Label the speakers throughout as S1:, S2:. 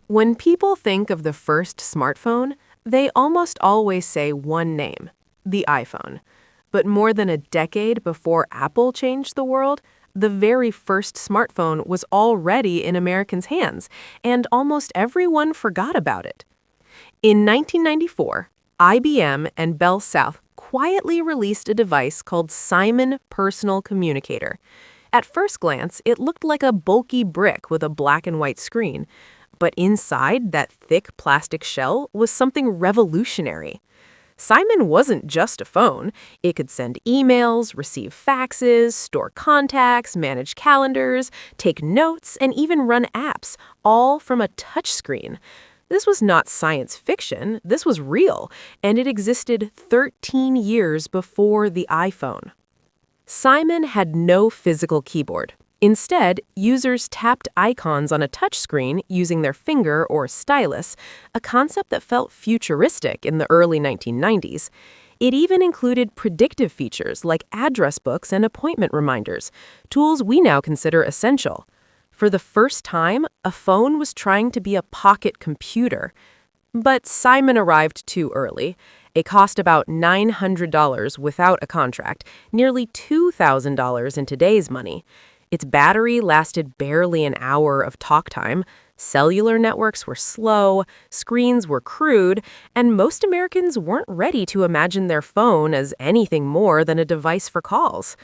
S1: When people think of the first smartphone, they almost always say one name, the iPhone. But more than a decade before Apple changed the world, the very first smartphone was already in Americans' hands, and almost everyone forgot about it. In 1994, IBM and Bell South quietly released a device called Simon Personal Communicator. At first glance, it looked like a bulky brick with a black and white screen. But inside that thick plastic shell was something revolutionary. Simon wasn't just a phone. It could send emails, receive faxes, store contacts, manage calendars, take notes, and even run apps, all from a touchscreen. This was not science fiction, this was real, and it existed 13 years before the iPhone. Simon had no physical keyboard. Instead, users tapped icons on a touchscreen using their finger or stylus, a concept that felt futuristic in the early 1990s. It even included predictive features like address books and appointment reminders, tools we now consider essential. For the first time, a phone was trying to be a pocket computer. But Simon arrived too early. It cost about $900 without a contract, nearly $2,000 in today's money. Its battery lasted barely an hour of talk time, cellular networks were slow, screens were crude, and most Americans weren't ready to imagine their phone as anything more than a device for calls.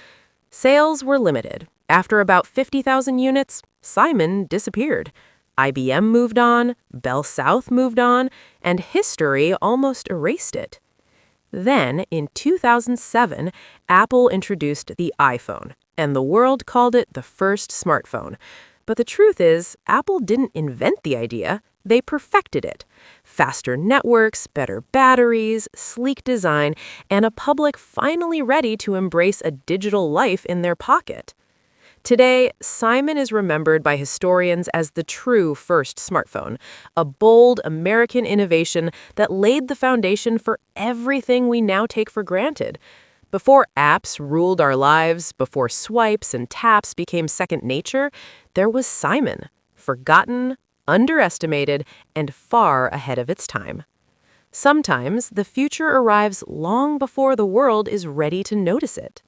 S1: Sales were limited. After about 50,000 units, Simon disappeared. IBM moved on, Bell South moved on, and history almost erased it. Then, in 2007, Apple introduced the iPhone, and the world called it the first smartphone. But the truth is, Apple didn't invent the idea, they perfected it. Faster networks, better batteries, sleek design, and a public finally ready to embrace a digital life in their pocket. Today, Simon is remembered by historians as the true first smartphone, a bold American innovation that laid the foundation for everything we now take for granted. Before apps ruled our lives, before swipes and taps became second nature, there was Simon, forgotten, underestimated, and far ahead of its time. Sometimes the future arrives long before the world is ready to notice it.